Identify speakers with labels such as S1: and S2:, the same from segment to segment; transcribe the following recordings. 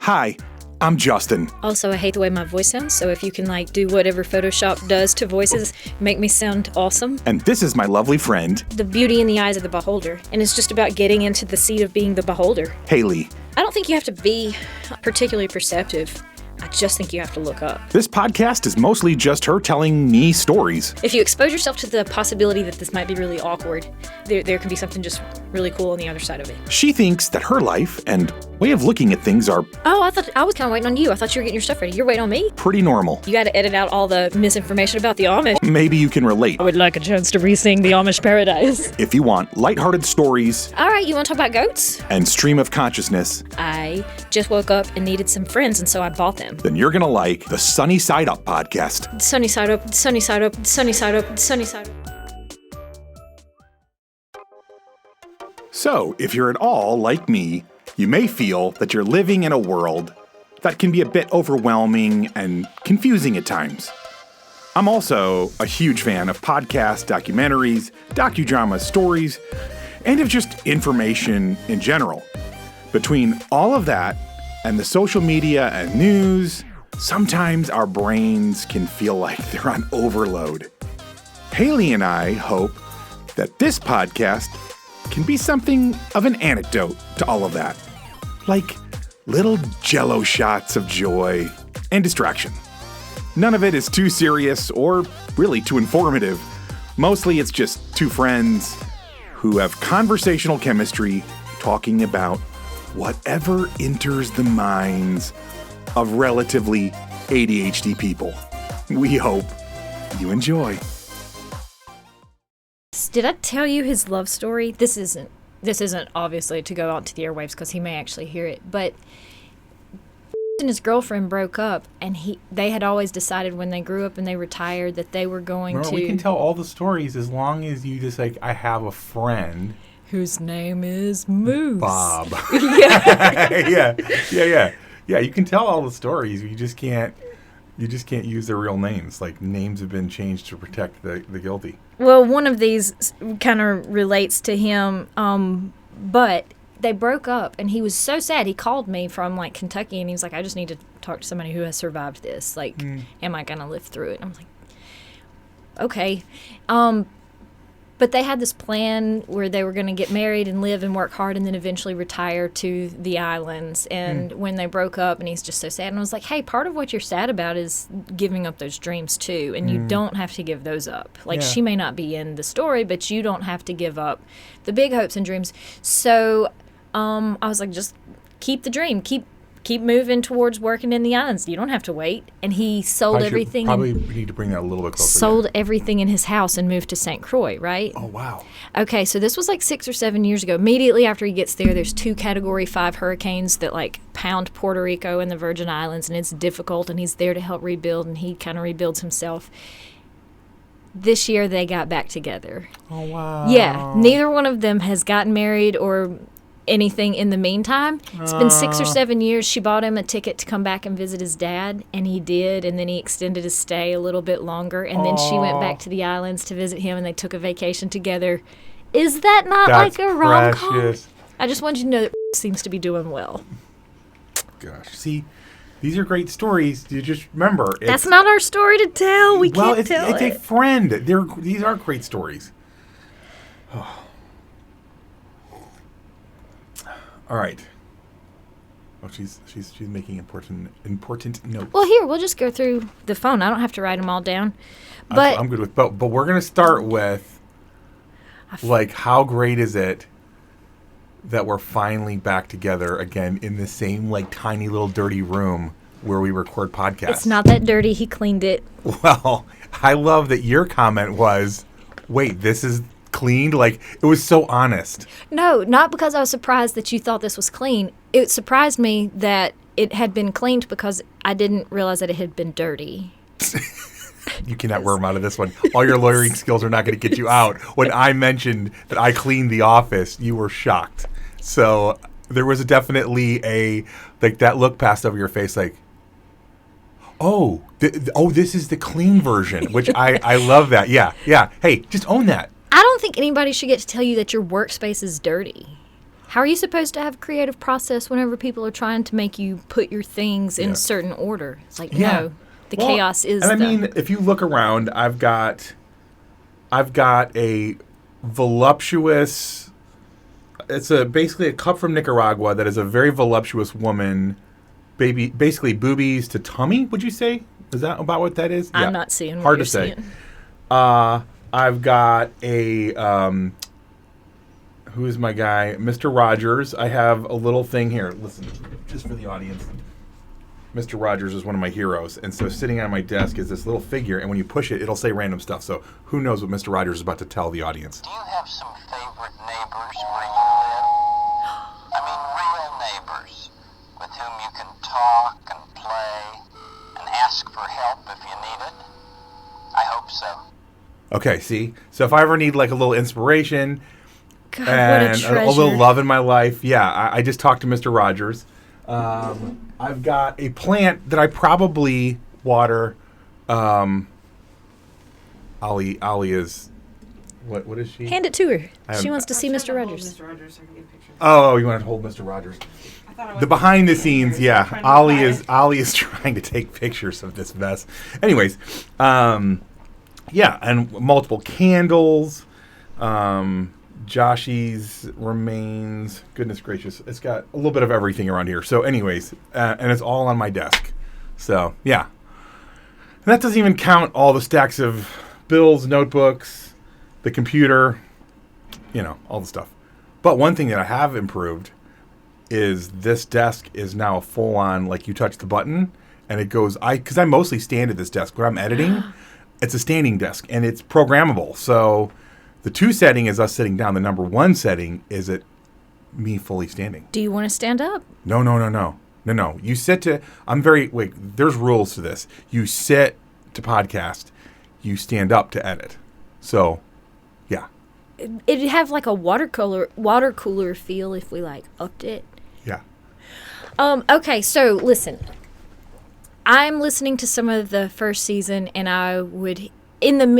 S1: Hi, I'm Justin.
S2: Also, I hate the way my voice sounds, so if you can do whatever Photoshop does to voices, make me sound awesome.
S1: And this is my lovely friend,
S2: The beauty in the eyes of the beholder, and it's just about getting into the seat of being the beholder.
S1: Hayley.
S2: I don't think you have to be particularly perceptive. I just think you have to look up.
S1: This podcast is mostly just her telling me stories.
S2: If you expose yourself to the possibility that this might be really awkward, there can be something just really cool on the other side of it.
S1: She thinks that her life and way of looking at things are
S2: Oh, I was kind of waiting on you. I thought you were getting your stuff ready. You're waiting on me?
S1: pretty normal.
S2: You got to edit out all the misinformation about the Amish.
S1: Maybe you can relate.
S2: I would like a chance to re-sing the Amish Paradise.
S1: If you want lighthearted stories
S2: All right, you want to talk about goats?
S1: and stream of consciousness,
S2: I just woke up and needed some friends, and so I bought them.
S1: then you're gonna like the Sunny Side Up podcast.
S2: Sunny side up, sunny side up, sunny side up, sunny side up.
S1: So, if you're at all like me, you may feel that you're living in a world that can be a bit overwhelming and confusing at times. I'm also a huge fan of podcasts, documentaries, docudramas, stories, and of just information in general. Between all of that and the social media and news, sometimes our brains can feel like they're on overload. Hayley and I hope that this podcast can be something of an antidote to all of that. Like little jello shots of joy and distraction. None of it is too serious or really too informative. Mostly it's just two friends who have conversational chemistry talking about whatever enters the minds of relatively ADHD people. We hope you enjoy.
S2: Did I tell you his love story? This isn't obviously to go out to the airwaves because he may actually hear it, but and his girlfriend broke up, and they had always decided when they grew up and they retired that they were going to...
S3: We can tell all the stories as long as you just I have a friend.
S2: Whose name is Moose.
S3: Bob.
S2: Yeah.
S3: Yeah, you can tell all the stories. You just can't use their real names. Like, names have been changed to protect the guilty.
S2: Well, one of these kind of relates to him, but they broke up, and he was so sad. He called me from, Kentucky, and he was like, I just need to talk to somebody who has survived this. Am I going to live through it? And I'm like, okay. But they had this plan where they were going to get married and live and work hard and then eventually retire to the islands. And when they broke up, and he's just so sad, and I was like, hey, part of what you're sad about is giving up those dreams too, and you don't have to give those up. She may not be in the story, but you don't have to give up the big hopes and dreams. So I was like, just keep the dream, keep moving towards working in the islands. You don't have to wait. And he sold everything.
S3: Probably need to bring that a little bit closer.
S2: Sold everything in his house and moved to St. Croix, right?
S3: Oh, wow.
S2: Okay, so this was 6 or 7 years ago. Immediately after he gets there's 2 Category 5 hurricanes that pound Puerto Rico and the Virgin Islands, and it's difficult, and he's there to help rebuild, and he kind of rebuilds himself. This year they got back together.
S3: Oh, wow.
S2: Yeah, neither one of them has gotten married or anything in the meantime. It's been 6 or 7 years. She bought him a ticket to come back and visit his dad, and he did, and then he extended his stay a little bit longer, and then she went back to the islands to visit him, and they took a vacation together. Is that not
S3: That's
S2: like a rom-com?
S3: precious.
S2: I just wanted you to know that seems to be doing well.
S3: Gosh, see, these are great stories. You just remember.
S2: That's not our story to tell. We can't tell
S3: it's
S2: it.
S3: a friend. These are great stories. Oh. All right. Oh, she's making important notes.
S2: Well, here, we'll just go through the phone. I don't have to write them all down. But
S3: I'm good with both. But we're going to start with, how great is it that we're finally back together again in the same, tiny little dirty room where we record podcasts?
S2: It's not that dirty. He cleaned it.
S3: Well, I love that your comment was, wait, this is cleaned? It was so honest.
S2: No, not because I was surprised that you thought this was clean. It surprised me that it had been cleaned because I didn't realize that it had been dirty.
S3: You cannot worm out of this one. All your lawyering skills are not going to get you out. When I mentioned that I cleaned the office, you were shocked. So there was definitely that look passed over your face this is the clean version, which I love that. Yeah. Hey, just own that.
S2: I don't think anybody should get to tell you that your workspace is dirty. how are you supposed to have a creative process whenever people are trying to make you put your things in a certain order? It's like, no, the chaos is.
S3: And I mean, if you look around, I've got a voluptuous. It's basically a cup from Nicaragua that is a very voluptuous woman, basically boobies to tummy. Would you say? Is that about what that is?
S2: I'm not seeing.
S3: Hard
S2: what
S3: to
S2: you're
S3: say.
S2: Seeing.
S3: I've got a. Who is my guy? Mr. Rogers. I have a little thing here. Listen, just for the audience. Mr. Rogers is one of my heroes. And so sitting on my desk is this little figure, and when you push it, it'll say random stuff. So who knows what Mr. Rogers is about to tell the audience.
S4: Do you have some favorite neighbors where you live? I mean, real neighbors with whom you can talk and play and ask for help if you need it? I hope so.
S3: Okay, see? So if I ever need like a little inspiration...
S2: God,
S3: and
S2: what a treasure.
S3: a little love in my life. Yeah, I just talked to Mr. Rogers. I've got a plant that I probably water. Ollie is... What is she?
S2: Hand it to her. She wants to see Mr. Rogers.
S5: Mr. Rogers so I can get pictures.
S3: Oh, you want to hold Mr. Rogers?
S5: I thought I was
S3: The behind the scenes, yeah.
S5: trying to
S3: Ollie is trying to take pictures of this mess. Anyways, yeah, and multiple candles. Joshy's remains. Goodness gracious. It's got a little bit of everything around here. So anyways, and it's all on my desk. So, yeah. And that doesn't even count all the stacks of bills, notebooks, the computer, all the stuff. But one thing that I have improved is this desk is now full-on, like you touch the button, and it goes, because I mostly stand at this desk. When I'm editing, it's a standing desk, and it's programmable. So... The 2 setting is us sitting down. The number 1 setting is me fully standing.
S2: Do you want to stand up?
S3: No. You sit to... there's rules to this. You sit to podcast. You stand up to edit. So, yeah.
S2: It'd have like a water cooler feel if we upped it.
S3: Yeah.
S2: Okay, so listen. I'm listening to some of the first season, and I would...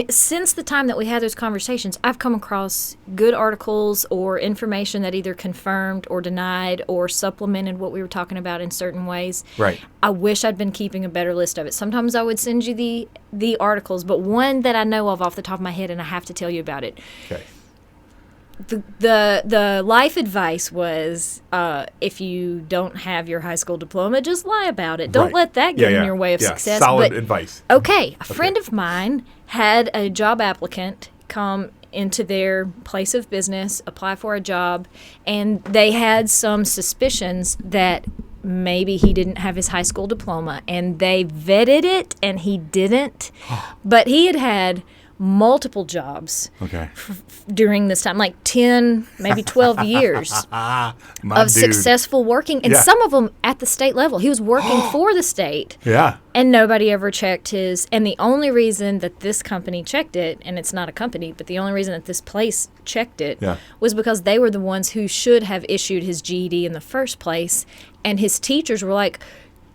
S2: since the time that we had those conversations, I've come across good articles or information that either confirmed or denied or supplemented what we were talking about in certain ways.
S3: Right.
S2: I wish I'd been keeping a better list of it. Sometimes I would send you the articles, but one that I know of off the top of my head, and I have to tell you about it.
S3: Okay.
S2: The life advice was if you don't have your high school diploma, just lie about it. Don't let that get in your way of success.
S3: Solid advice.
S2: Okay, a friend of mine had a job applicant come into their place of business, apply for a job, and they had some suspicions that maybe he didn't have his high school diploma, and they vetted it, and he didn't. But he had multiple jobs during this time, like 10, maybe 12 years of successful working, and some of them at the state level. He was working for the state, and nobody ever checked his, and the only reason that this company checked it, and it's not a company, but the only reason that this place checked it was because they were the ones who should have issued his GED in the first place, and his teachers were like,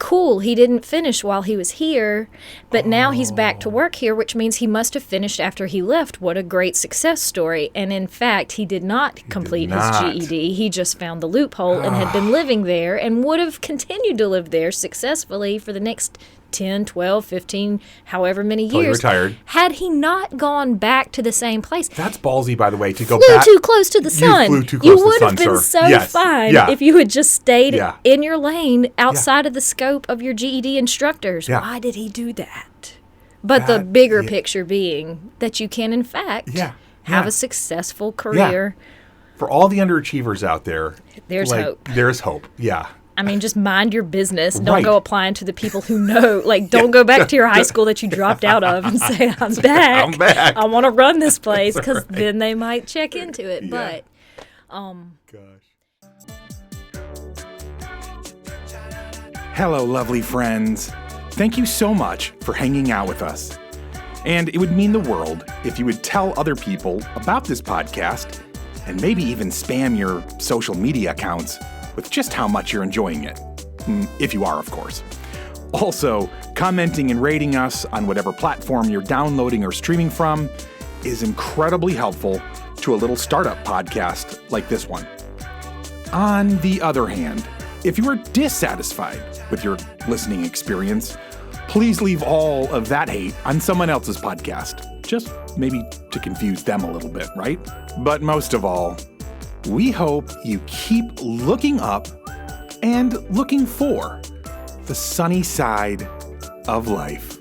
S2: cool, he didn't finish while he was here, but now he's back to work here, which means he must have finished after he left. What a great success story. And in fact, he did not complete his GED. He just found the loophole and had been living there and would have continued to live there successfully for the next 10, 12, 15, however many years.
S3: Retired.
S2: Had he not gone back to the same place.
S3: That's ballsy, by the way, to go
S2: flew
S3: back.
S2: too close to the sun.
S3: You flew too close to the sun,
S2: You would have been so fine if you had just stayed in your lane outside of the scope of your GED instructors. Why did he do that? But the bigger picture being that you can, in fact, have a successful career.
S3: For all the underachievers out there,
S2: there's hope.
S3: There's hope,
S2: I mean, just mind your business. Don't go applying to the people who know. Like, don't go back to your high school that you dropped out of and say, I'm back.
S3: I'm back.
S2: I want to run this place, because then they might check into it. But,
S1: Hello, lovely friends. Thank you so much for hanging out with us. And it would mean the world if you would tell other people about this podcast and maybe even spam your social media accounts with just how much you're enjoying it. If you are, of course. Also, commenting and rating us on whatever platform you're downloading or streaming from is incredibly helpful to a little startup podcast like this one. On the other hand, if you are dissatisfied with your listening experience, please leave all of that hate on someone else's podcast. Just maybe to confuse them a little bit, right? But most of all, we hope you keep looking up and looking for the sunny side of life.